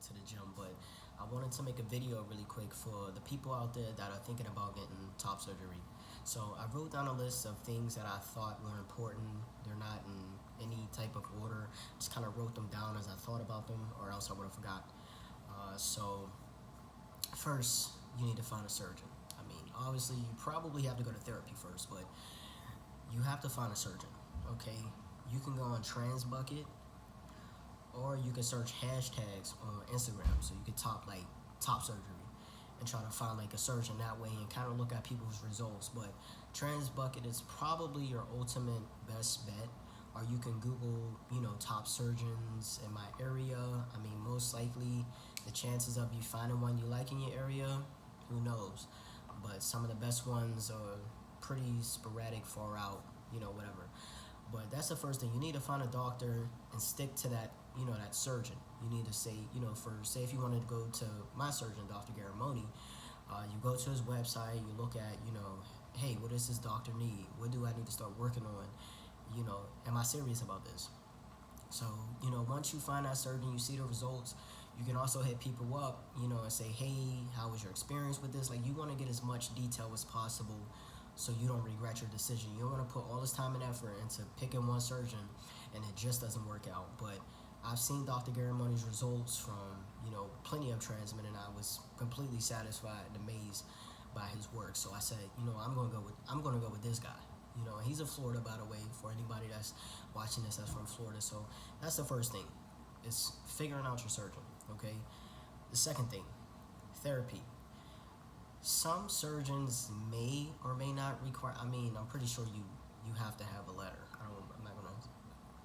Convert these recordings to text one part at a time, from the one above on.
went to the gym, but I wanted to make a video really quick for the people out there that are thinking about getting top surgery. So I wrote down a list of things that I thought were important. They're not in any type of order. Just kind of wrote them down as I thought about them, or else I would have forgot. So first, you need to find a surgeon. I mean, obviously, you probably have to go to therapy first, but you have to find a surgeon. Okay, you can go on TransBucket, or you can search hashtags on Instagram. So you could top surgery and try to find like a surgeon that way and kind of look at people's results. But TransBucket is probably your ultimate best bet. Or you can Google, top surgeons in my area. I mean, most likely the chances of you finding one you like in your area, who knows? But some of the best ones are pretty sporadic, far out, whatever. But that's the first thing. You need to find a doctor and stick to that, that surgeon. You need to say, say if you wanted to go to my surgeon, Dr. Garamoni, you go to his website, you look at, hey, what does this doctor need? What do I need to start working on? Am I serious about this? So, once you find that surgeon, you see the results, you can also hit people up, and say, hey, how was your experience with this? Like, you want to get as much detail as possible so you don't regret your decision. You don't want to put all this time and effort into picking one surgeon and it just doesn't work out. But I've seen Dr. Garamoni's results from, plenty of trans men, and I was completely satisfied and amazed by his work. So I said, I'm gonna go with this guy. He's in Florida, by the way, for anybody that's watching this that's from Florida. So that's the first thing, is figuring out your surgeon, okay? The second thing, therapy. Some surgeons may or may not require, I'm pretty sure you have to have a letter.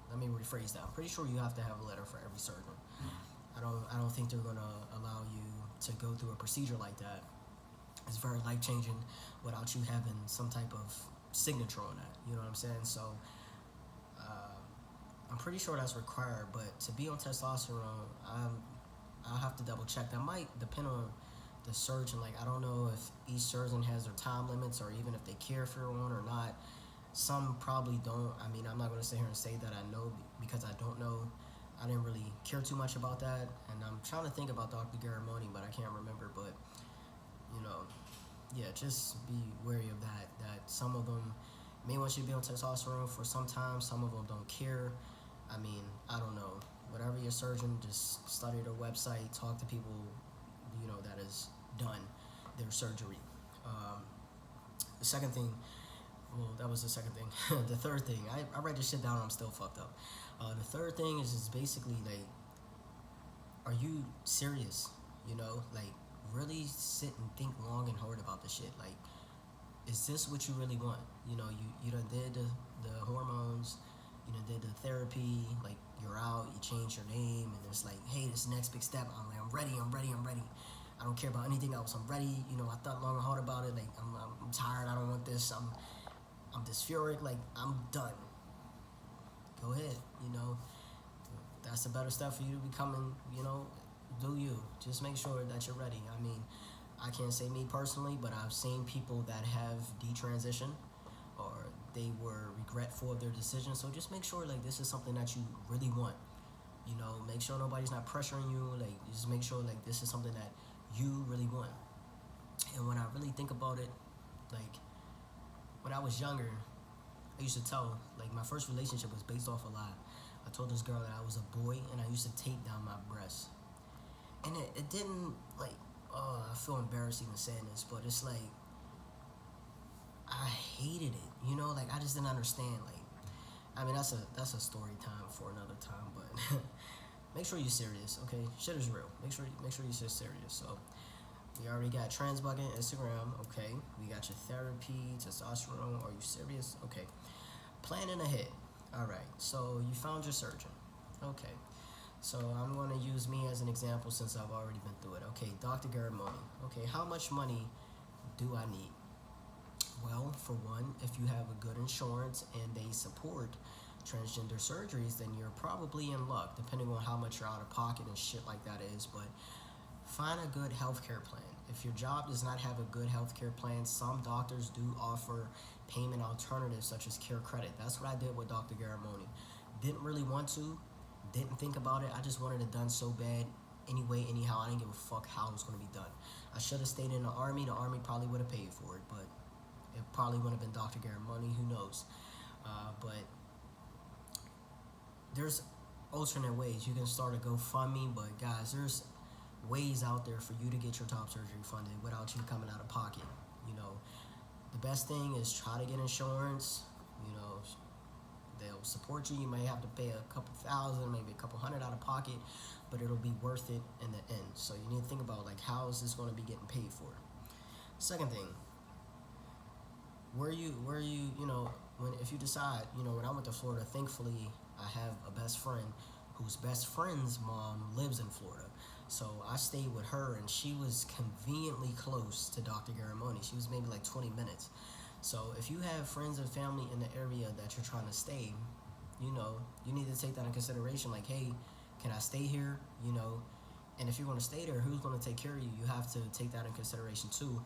Let me rephrase that. I'm pretty sure you have to have a letter for every surgeon. I don't think they're gonna allow you to go through a procedure like that. It's very life-changing without you having some type of signature on that, you know what I'm saying? So I'm pretty sure that's required, but to be on testosterone, I'll have to double check. That might depend on the surgeon. Like, I don't know if each surgeon has their time limits, or even if they care if you're on or not. Some probably don't. I'm not going to sit here and say that I know, because I don't know. I didn't really care too much about that, and I'm trying to think about Dr. Garamoni, but I can't remember. But yeah, just be wary of that some of them may want you to be on testosterone for some time. Some of them don't care. I don't know. Whatever your surgeon, just study their website, talk to people, that has done their surgery. The second thing, well, that was the second thing. The third thing, I write this shit down and I'm still fucked up. The third thing is just basically, like, are you serious? Like, really sit and think long and hard about the shit. Like, is this what you really want? You done did the hormones, you done did the therapy, like, you're out, you changed your name, and it's like, hey, this next big step, I'm ready. I don't care about anything else. I'm ready. I thought long and hard about it. Like, I'm tired. I don't want this. I'm dysphoric. Like, I'm done. Go ahead. That's a better step for you to becoming. Do you. Just make sure that you're ready. I can't say me personally, but I've seen people that have detransitioned, or they were regretful of their decision. So just make sure, like, this is something that you really want. Make sure nobody's not pressuring you. Like, just make sure, like, this is something that you really want. And when I really think about it, like, when I was younger, I used to tell, like, my first relationship was based off a lie. I told this girl that I was a boy, and I used to tape down my breasts. And it didn't, like, I feel embarrassed even saying this, but it's like, I hated it, like, I just didn't understand. Like, that's a story time for another time, but make sure you're serious, okay? Shit is real. Make sure you're serious. So we already got TransBucket, Instagram, okay? We got your therapy, testosterone. Are you serious? Okay. Planning ahead. All right. So you found your surgeon. Okay. So I'm going to use me as an example since I've already been through it. Okay, Dr. Garamoni. Okay, how much money do I need? Well, for one, if you have a good insurance and they support transgender surgeries, then you're probably in luck, depending on how much your out of pocket and shit like that is. But find a good healthcare plan. If your job does not have a good healthcare plan, some doctors do offer payment alternatives such as Care Credit. That's what I did with Dr. Garamoni. Didn't really want to, didn't think about it. I just wanted it done so bad. anyway, anyhow. I didn't give a fuck how it was gonna be done. I should have stayed in the army. The army probably would have paid for it, but it probably would have been Dr. Garrett money. Who knows? But there's alternate ways. You can start a GoFundMe, but guys, there's ways out there for you to get your top surgery funded without you coming out of pocket. You know, the best thing is try to get insurance. You know, they'll support you. You may have to pay a couple thousand, maybe a couple hundred out of pocket, but it'll be worth it in the end. So you need to think about, like, how is this going to be getting paid for? Second thing, if you decide, when I went to Florida, thankfully I have a best friend whose best friend's mom lives in Florida. So I stayed with her, and she was conveniently close to Dr. Garamoni. She was maybe like 20 minutes. So if you have friends and family in the area that you're trying to stay, you need to take that in consideration. Like, hey, can I stay here? And if you're going to stay there, who's going to take care of you? You have to take that in consideration too.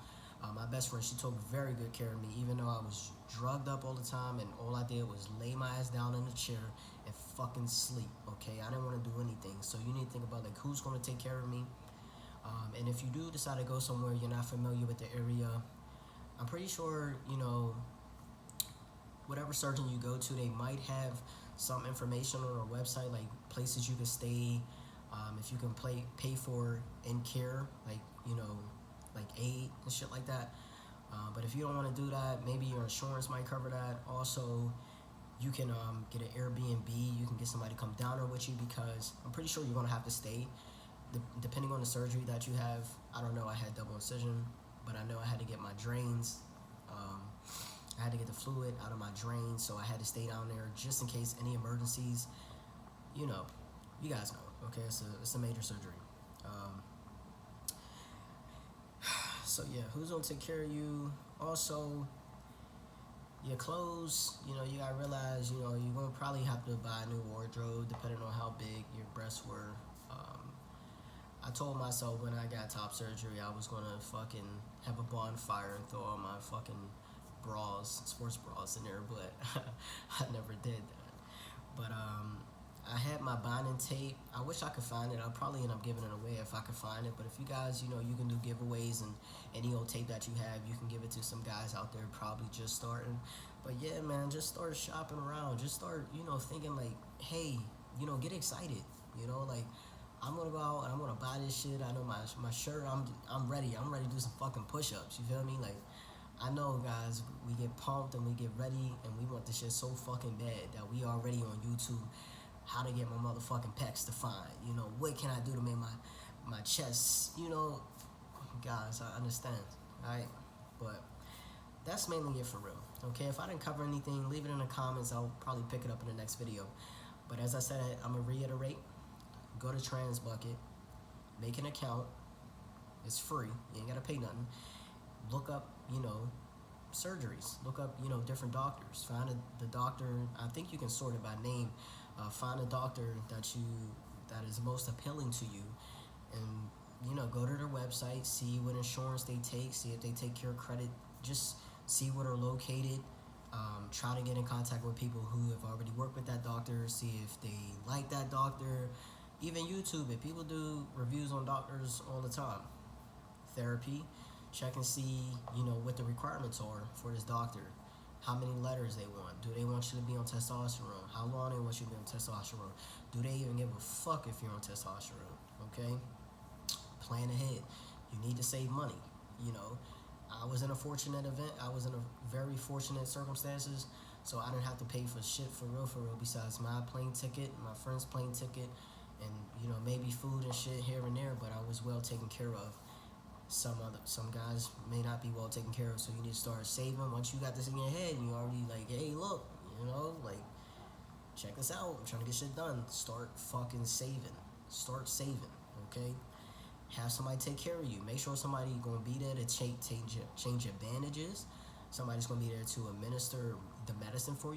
My best friend, she took very good care of me, even though I was drugged up all the time, and all I did was lay my ass down in the chair and fucking sleep, okay? I didn't want to do anything. So you need to think about, like, who's going to take care of me? And if you do decide to go somewhere you're not familiar with the area, I'm pretty sure, whatever surgeon you go to, they might have some information on their website, like places you can stay, if you can pay for in care, like aid and shit like that. But if you don't want to do that, maybe your insurance might cover that. Also, you can get an Airbnb. You can get somebody to come down there with you, because I'm pretty sure you're going to have to stay. Depending on the surgery that you have, I don't know, I had double incision, but I know I had to get my drains. I had to get the fluid out of my drains, so I had to stay down there just in case any emergencies. You guys know, okay? It's a major surgery. So yeah, who's gonna take care of you? Also, your clothes, you gotta realize, you're gonna probably have to buy a new wardrobe depending on how big your breasts were. I told myself when I got top surgery, I was gonna fucking have a bonfire and throw all my fucking sports bras in there, but I never did that. But I had my binding tape. I wish I could find it. I'll probably end up giving it away if I could find it. But if you guys, you can do giveaways, and any old tape that you have, you can give it to some guys out there probably just starting. But yeah, man, just start shopping around. Just start, thinking like, hey, get excited. Like, I'm gonna go out and I'm gonna buy this shit. I know my shirt. I'm ready. I'm ready to do some fucking push-ups. You feel me? Like, I know, guys, we get pumped and we get ready, and we want this shit so fucking bad that we already on YouTube. How to get my motherfucking pecs defined. What can I do to make my chest, guys, I understand, alright? But that's mainly it for real, okay? If I didn't cover anything, leave it in the comments. I'll probably pick it up in the next video. But as I said, I'm gonna reiterate, go to TransBucket, make an account. It's free, you ain't gotta pay nothing. Look up, surgeries. Look up, different doctors. Find the doctor. I think you can sort it by name. Find a doctor that is most appealing to you, and go to their website, see what insurance they take, see if they take care of credit, just see where they're located. Try to get in contact with people who have already worked with that doctor, see if they like that doctor. Even YouTube it, people do reviews on doctors all the time. Therapy, check and see what the requirements are for this doctor. How many letters they want. Do they want you to be on testosterone? How long they want you to be on testosterone? Do they even give a fuck if you're on testosterone? Okay? Plan ahead. You need to save money. I was in a fortunate event. I was in a very fortunate circumstances, so I didn't have to pay for shit for real, besides my plane ticket, my friend's plane ticket, and, maybe food and shit here and there, but I was well taken care of. Some guys may not be well taken care of, so you need to start saving. Once you got this in your head, and you already like, hey, look, like, check this out. I'm trying to get shit done. Start fucking saving. Start saving, okay? Have somebody take care of you. Make sure somebody gonna be there to change your bandages. Somebody's gonna be there to administer the medicine for you.